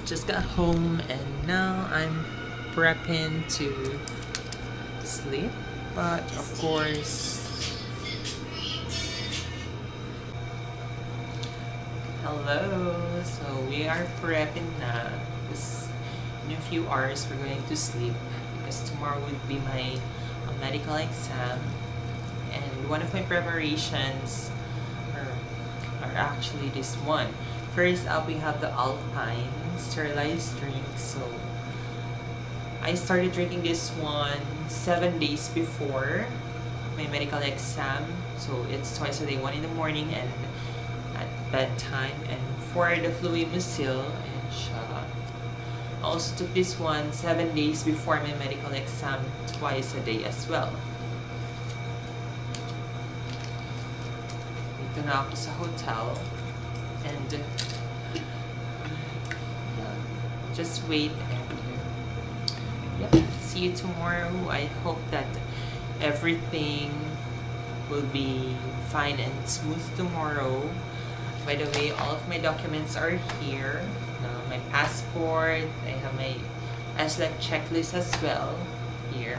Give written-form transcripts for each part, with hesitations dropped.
Just got home and now I'm prepping to sleep, but of course, hello. So we are prepping na because in a few hours we're going to sleep because tomorrow would be my medical exam, and one of my preparations are actually this one. First up, we have the Alpine sterilized drink. So I started drinking this one 7 days before my medical exam. So it's twice a day, one in the morning and at bedtime. And for the Fluimucil, and I also took this one 7 days before my medical exam, twice a day as well. Dito na ako sa hotel. And just wait and yep, see you tomorrow. I hope that everything will be fine and smooth tomorrow. By the way, all of my documents are here. My passport, I have my SLEC checklist as well here.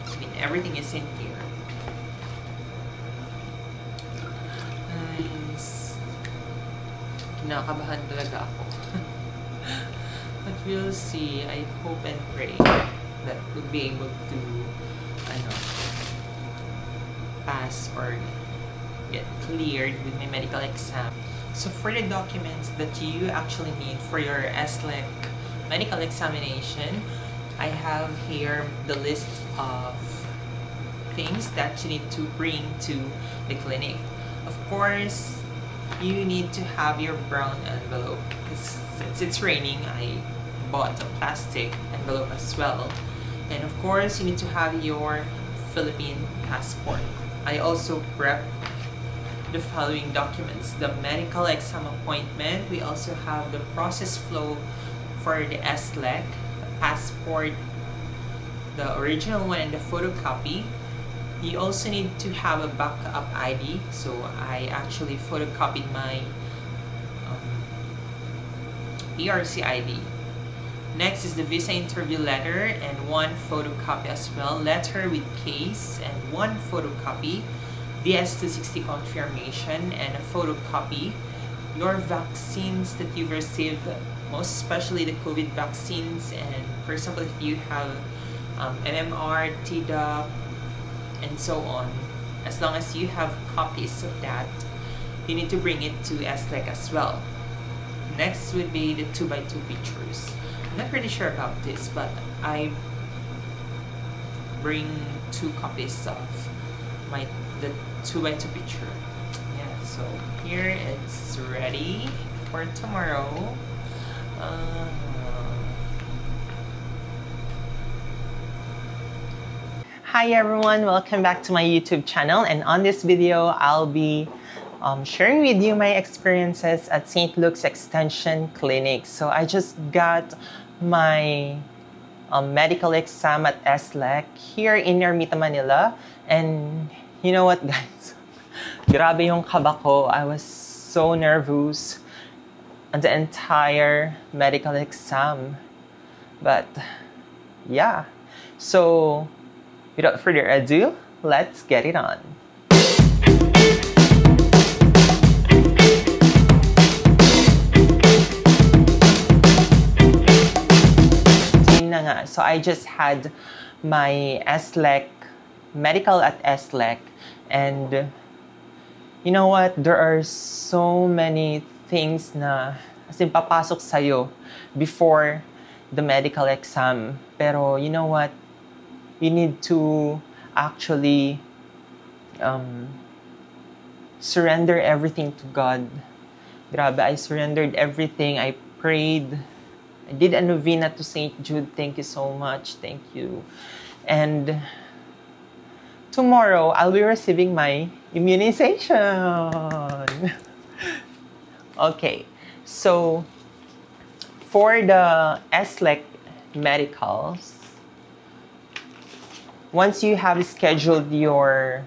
I mean, everything is in here. Kinakabahan talaga ako. But we'll see. I hope and pray that we'll be able to pass or get cleared with my medical exam. So for the documents that you actually need for your SLEC medical examination, I have here the list of things that you need to bring to the clinic. Of course, you need to have your brown envelope because since it's raining, I bought a plastic envelope as well. And of course, you need to have your Philippine passport. I also prepped the following documents: the medical exam appointment. We also have the process flow for the SLEC, the passport, the original one and the photocopy. You also need to have a backup ID, so I actually photocopied my ERC ID. Next is the visa interview letter and one photocopy as well, letter with case and one photocopy, DS-260 confirmation and a photocopy, your vaccines that you've received, most especially the COVID vaccines, and for example if you have MMR, Tdap, and so on. As long as you have copies of that, you need to bring it to SLEC as well. Next would be the 2x2 pictures. I'm not pretty sure about this, but I bring 2 copies of the 2x2 picture. Yeah, so here it's ready for tomorrow. Hi everyone, welcome back to my YouTube channel, and on this video I'll be sharing with you my experiences at St. Luke's Extension Clinic. So I just got my medical exam at SLEC here in Ermita, Manila, and you know what guys, grabe yung kaba ko. I was so nervous on the entire medical exam, but yeah, so without further ado, let's get it on. So I just had my SLEC medical at SLEC, and you know what? There are so many things na as in papasok sa'yo before the medical exam. Pero you know what? You need to actually surrender everything to God. Grabe, I surrendered everything. I prayed. I did a novena to St. Jude. Thank you so much. Thank you. And tomorrow, I'll be receiving my immunization. Okay, so for the SLEC medicals, once you have scheduled your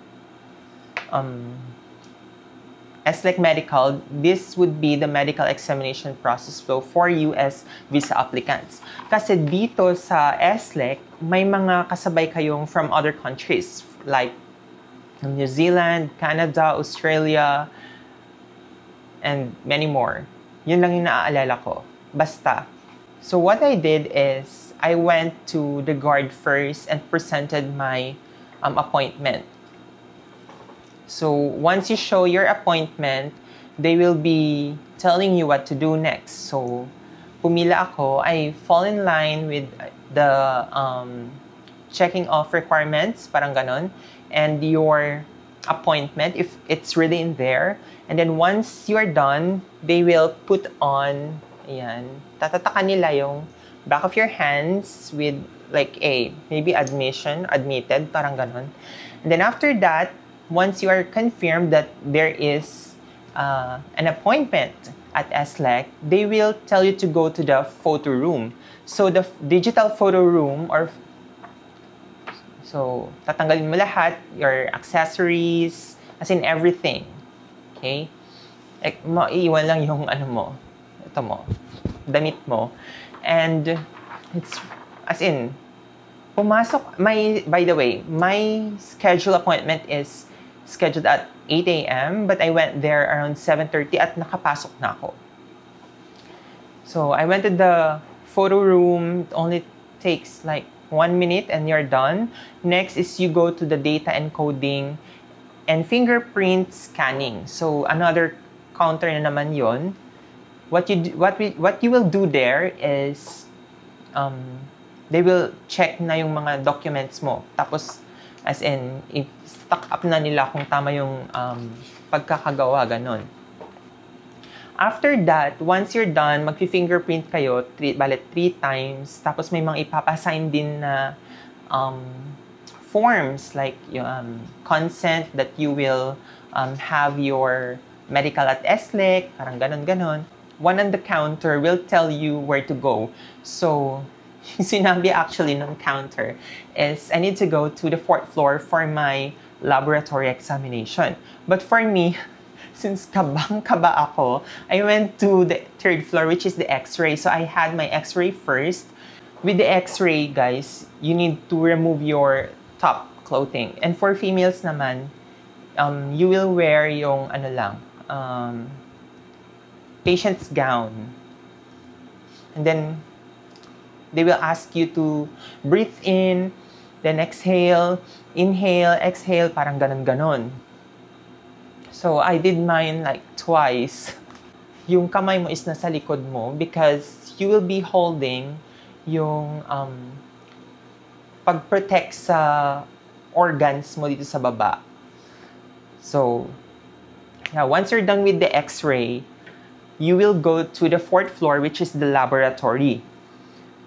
SLEC Medical, this would be the medical examination process flow for US visa applicants. Kasi dito sa SLEC, may mga kasabay kayong from other countries like New Zealand, Canada, Australia, and many more. Yun lang yung naaalala ko. Basta. So what I did is, I went to the guard first and presented my appointment. So once you show your appointment, they will be telling you what to do next. So pumila ako, I fall in line with the checking off requirements, parang ganon, and your appointment, if it's really in there. And then once you're done, they will put on, ayan, tatatakan nila yung back of your hands with like maybe admitted, parang ganon. And then after that, once you are confirmed that there is an appointment at SLEC, they will tell you to go to the photo room. So the digital photo room, so tatanggalin mo lahat, your accessories, as in everything. Okay? Like, maiiwan lang yung ito mo, damit mo. And it's, as in, pumasok, by the way, my scheduled appointment is scheduled at 8 a.m. but I went there around 7:30 at nakapasok na ako. So I went to the photo room. It only takes like 1 minute and you're done. Next is you go to the data encoding and fingerprint scanning. So another counter na naman yon. What you will do there is they will check na yung mga documents mo. Tapos as in, i-stock up na nila kung tama yung pagkakagawa, ganon. After that, once you're done, mag-fingerprint kayo, 3 times, tapos may mga ipapasign din na forms, like yung consent that you will have your medical at SLEC, parang ganon. One on the counter will tell you where to go. So, yung sinabi actually ng counter is I need to go to the 4th floor for my laboratory examination. But for me, since kabang-kaba ako, I went to the 3rd floor, which is the X-ray. So I had my X-ray first. With the X-ray, guys, you need to remove your top clothing. And for females naman, you will wear yung patient's gown. And then they will ask you to breathe in, then exhale, inhale, exhale, parang ganon. So I did mine like twice. Yung kamay mo is nasa likod mo because you will be holding yung pag-protect sa organs mo dito sa baba. So, yeah, once you're done with the X-ray, you will go to the 4th floor, which is the laboratory.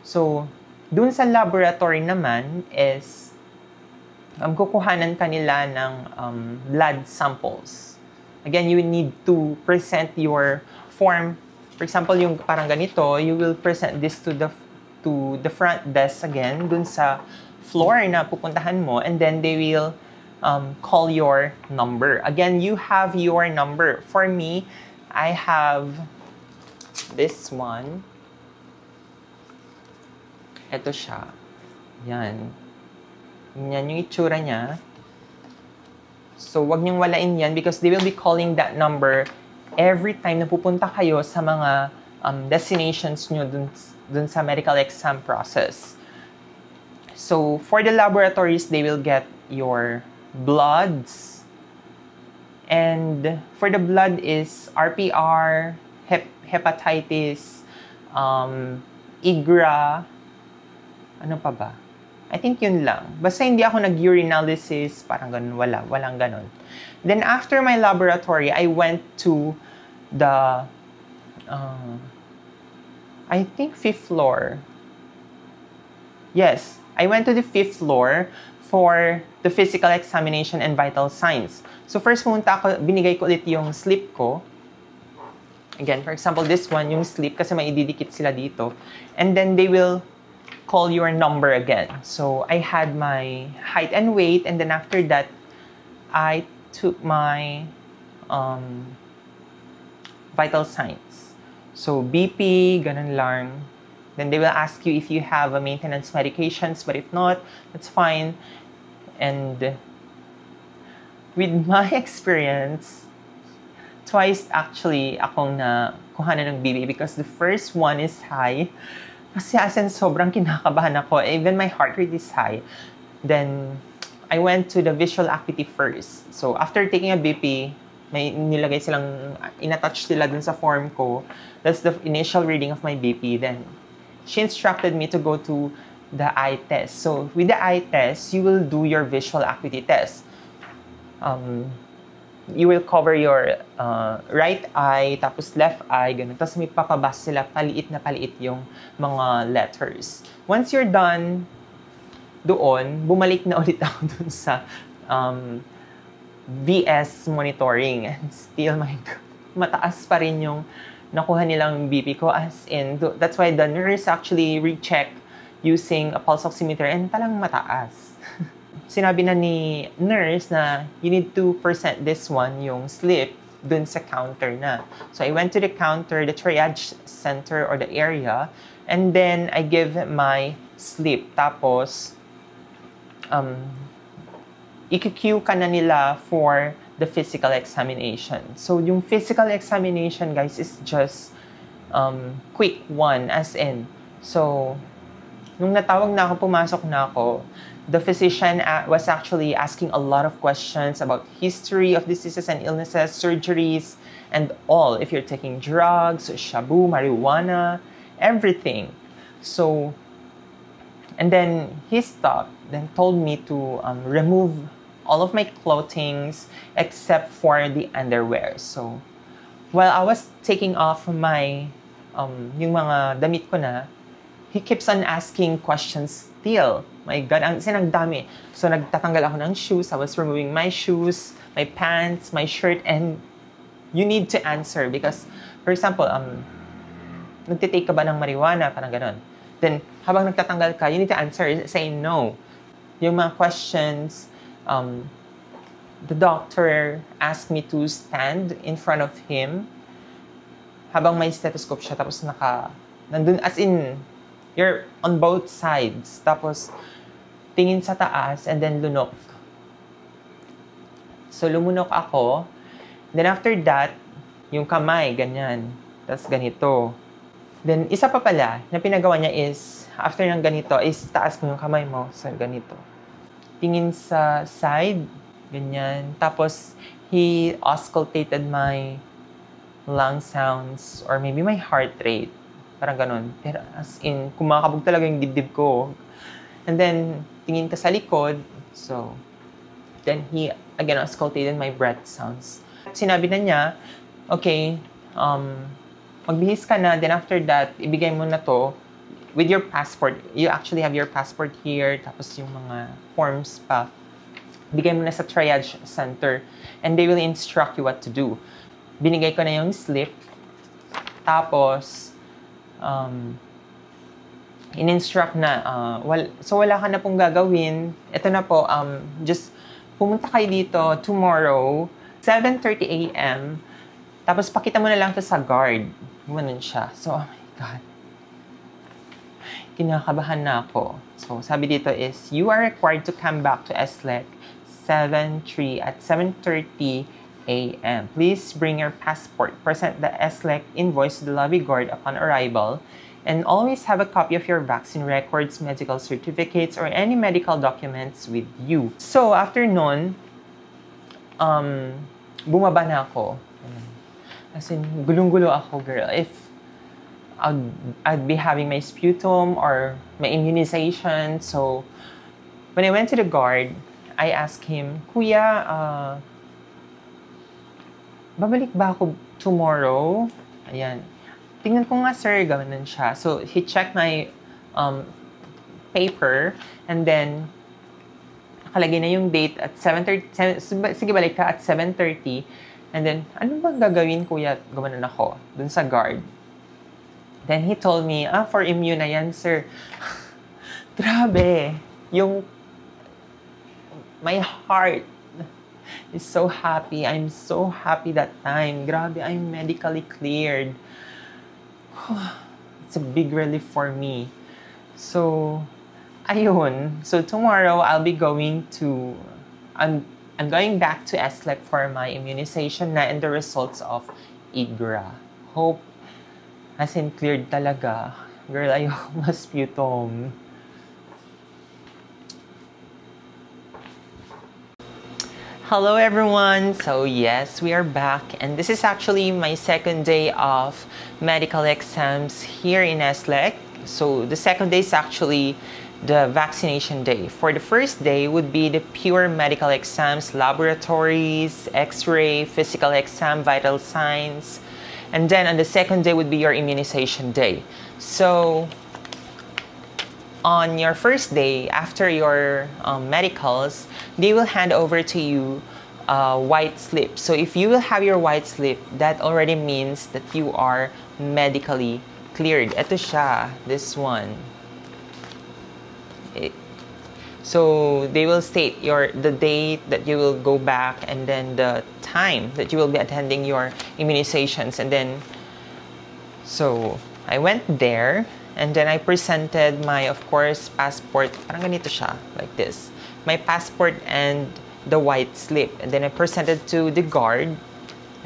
So, dun sa laboratory naman is kukuhanan kanila ng blood samples. Again, you need to present your form. For example, yung parang ganito, you will present this to the front desk again, dun sa floor na pupuntahan mo, and then they will call your number. Again, you have your number. For me, I have this one. Ito siya. Yan. Yan yung itsura niya. So, wag niyong walain yan because they will be calling that number every time na pupunta kayo sa mga destinations nyo dun sa medical exam process. So, for the laboratories, they will get your bloods. And for the blood is RPR, hepatitis, IGRA, ano pa ba? I think yun lang. Basta hindi ako nag-urinalysis, parang ganun, walang ganun. Then after my laboratory, I went to the, I think 5th floor. Yes, I went to the 5th floor for the physical examination and vital signs. So first pumunta ako, binigay ko ulit yung slip ko. Again, for example, this one, yung slip, kasi may ididikit sila dito. And then they will call your number again. So I had my height and weight, and then after that, I took my vital signs. So, BP, ganun lang. Then they will ask you if you have a maintenance medications, but if not, that's fine. And with my experience, twice actually akong na kuhanan ng BP because the first one is high. Kasi as in, sobrang kinakabahan ako. Even my heart rate is high. Then, I went to the visual acuity first. So, after taking a BP, may nilagay silang, inattach sila dun sa form ko. That's the initial reading of my BP. Then, she instructed me to go to the eye test. So, with the eye test, you will do your visual acuity test. You will cover your right eye, tapos left eye, ganun. Tapos may papabasa sila, paliit na paliit yung mga letters. Once you're done doon, bumalik na ulit ako dun sa VS monitoring. And still, my God, mataas pa rin yung nakuha nilang BP ko. As in, that's why the nurse actually recheck using a pulse oximeter and talang mataas. Sinabi na ni nurse na you need to present this one, yung slip, dun sa counter na. So, I went to the counter, the triage center or the area, and then I give my slip. Tapos, i-queue ka na nila for the physical examination. So, yung physical examination, guys, is just quick one, as in. So, nung natawag na ako, pumasok na ako, the physician was actually asking a lot of questions about history of diseases and illnesses, surgeries, and all. If you're taking drugs, shabu, marijuana, everything. So, and then he stopped, then told me to remove all of my clothings except for the underwear. So, while I was taking off my, yung mga damit ko na, he keeps on asking questions still. My God, ang dami. So, nagtatanggal ako ng shoes. I was removing my shoes, my pants, my shirt, and you need to answer because, for example, nagtitake ka ba ng marijuana? Parang ganon. Then, habang nagtatanggal ka, you need to answer, say no. Yung mga questions, the doctor asked me to stand in front of him habang may stethoscope siya, tapos nandun, as in, you're on both sides. Tapos, tingin sa taas and then lunok. So, lumunok ako. Then after that, yung kamay, ganyan. Tapos ganito. Then, isa pa pala na pinagawa niya is, after ng ganito, is taas mo yung kamay mo sa ganito. Tingin sa side, ganyan. Tapos, he auscultated my lung sounds or maybe my heart rate. Parang ganun. Pero as in, kumakabog talaga yung dibdib ko. And then, tingin ka sa likod. So, then he, again, auscultated my breath sounds. Sinabi na niya, okay, magbihis ka na. Then after that, ibigay mo na to with your passport. You actually have your passport here. Tapos yung mga forms pa. Bigay mo na sa triage center. And they will instruct you what to do. Binigay ko na yung slip. Tapos, in-instruct na, so wala ka na pong gagawin. Ito na po, just pumunta kayo dito tomorrow, 7:30 a.m. Tapos pakita mo na lang to sa guard. Gumanon siya. So, oh my God. Kinakabahan na ako. So, sabi dito is, you are required to come back to SLEC at 7:30 a.m. Please bring your passport. Present the SLEC invoice to the lobby guard upon arrival. And always have a copy of your vaccine records, medical certificates, or any medical documents with you. So, after nun, bumaba na ako. As in, gulong-gulo ako, girl. If I'd be having my sputum or my immunization. So, when I went to the guard, I asked him, Kuya, babalik ba ako tomorrow? Ayan. Tingnan ko nga, sir, gawin siya. So, he checked my paper and then nakalagay na yung date at 7:30. Sige, balik ka at 7:30. And then, ano bang gagawin, kuya? Gumanon ako dun sa guard. Then he told me, for immune na yan, sir. Grabe. Yung my heart is so happy. I'm so happy that time. Grabe, I'm medically cleared. It's a big relief for me. So, ayun. So, tomorrow, I'll be going to... I'm going back to SLEC for my immunization na and the results of IGRA. Hope, as in cleared talaga. Girl, ayoko masputum. Hello everyone! So yes, we are back and this is actually my second day of medical exams here in SLEC. So the second day is actually the vaccination day. For the first day would be the pure medical exams, laboratories, x-ray, physical exam, vital signs. And then on the second day would be your immunization day. So on your first day, after your medicals, they will hand over to you a white slip. So if you will have your white slip, that already means that you are medically cleared. Ito siya, this one. So they will state the date that you will go back and then the time that you will be attending your immunizations. And then, so I went there and then I presented my, of course, passport. Parang ganito siya, like this. My passport and the white slip. And then I presented to the guard.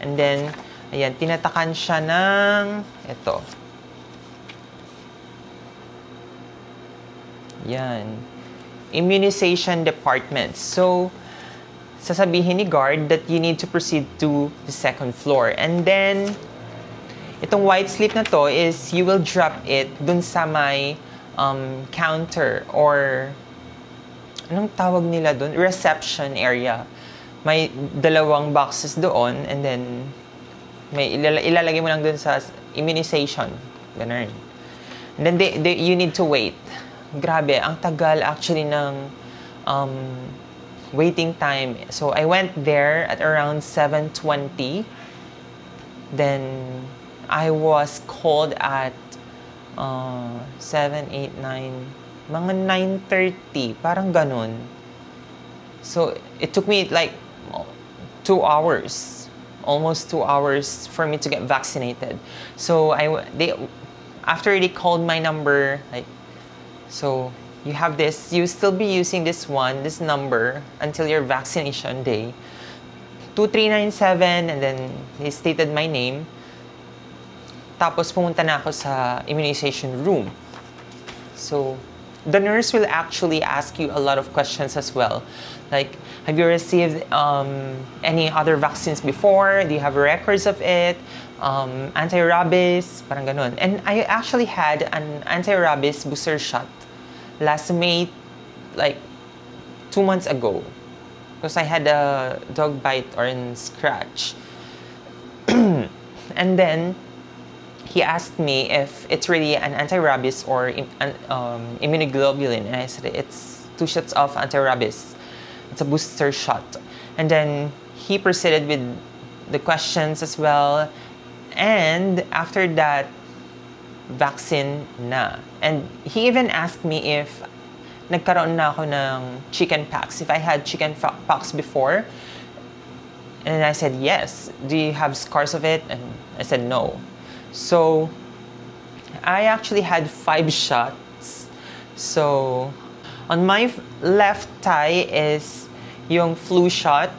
And then, ayan, tinatakan siya ng, ito. Yan. Immunization department. So, sasabihin ni guard that you need to proceed to the second floor. And then, itong white slip na to is you will drop it dun sa may counter or anong tawag nila dun? Reception area. May dalawang boxes doon and then may ilalagay mo lang dun sa immunization. Ganun. And then you need to wait. Grabe, ang tagal actually ng waiting time. So I went there at around 7:20. Then I was called at 7, 8, 9, mga 9:30, parang ganun. So it took me like 2 hours, almost 2 hours for me to get vaccinated. So after they called my number, like, so you have this, you still be using this number until your vaccination day. 2397, and then they stated my name. Tapos pumunta na ako sa immunization room. So the nurse will actually ask you a lot of questions as well. Like, have you received any other vaccines before? Do you have records of it? Anti-rabies, parang ganun. And I actually had an anti-rabies booster shot last May, like 2 months ago. Because I had a dog bite or an scratch. And then, he asked me if it's really an anti-rabies or immunoglobulin. And I said, it's 2 shots of anti-rabies. It's a booster shot. And then, he proceeded with the questions as well. And after that, vaccine na. And he even asked me if nagkaroon na ako ng chicken pox, if I had chicken pox before. And I said, yes. Do you have scars of it? And I said, no. So, I actually had 5 shots. So, on my left thigh is yung flu shot.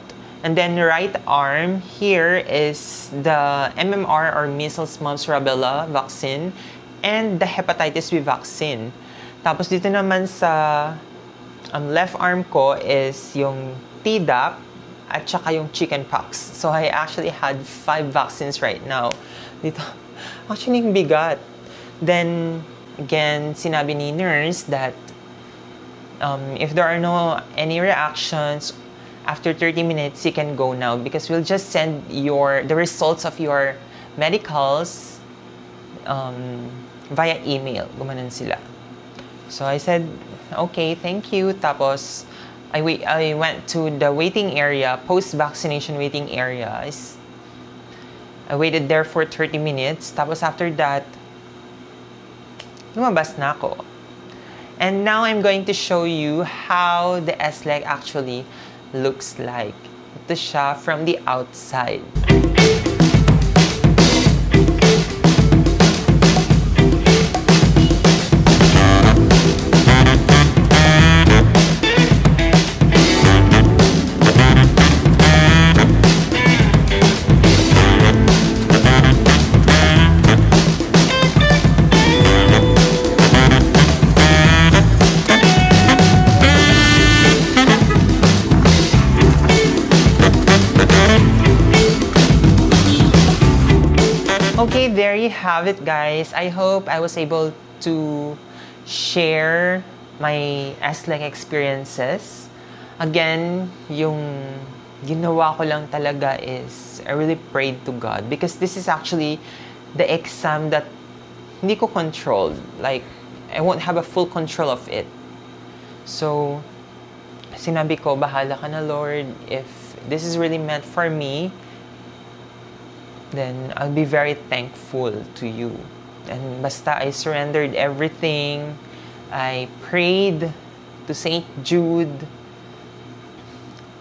And then right arm, here is the MMR or measles, mumps, rubella vaccine. And the hepatitis B vaccine. Tapos dito naman sa left arm ko is yung Tdap at saka yung chickenpox. So I actually had 5 vaccines right now. Dito, actually yung bigat. Then, again, sinabi ni nurse that if there are any reactions, after 30 minutes, you can go now because we'll just send the results of your medicals via email. Gumanon sila. So I said, okay, thank you. Tapos, I went to the waiting area, post-vaccination waiting area. I waited there for 30 minutes. Tapos after that, lumabas na ako. And now I'm going to show you how the SLEC actually looks like. to siya from the outside. Okay, there you have it, guys. I hope I was able to share my SLEC experiences. Again, yung ginawa ko lang talaga is I really prayed to God because this is actually the exam that hindi ko controlled. Like, I won't have a full control of it. So, sinabi ko, bahala ka na, Lord. If this is really meant for me, then I'll be very thankful to you. And basta I surrendered everything. I prayed to Saint Jude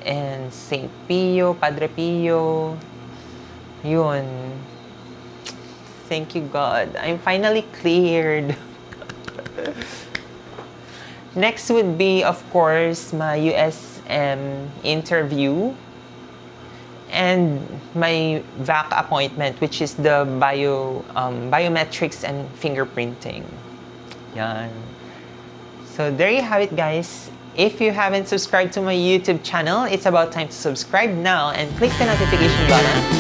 and Saint Pio, Padre Pio. Yun. Thank you, God. I'm finally cleared. Next would be, of course, my USM interview and my VAC appointment, which is the biometrics and fingerprinting. Yan. So there you have it, guys. If you haven't subscribed to my YouTube channel, it's about time to subscribe now and click the notification button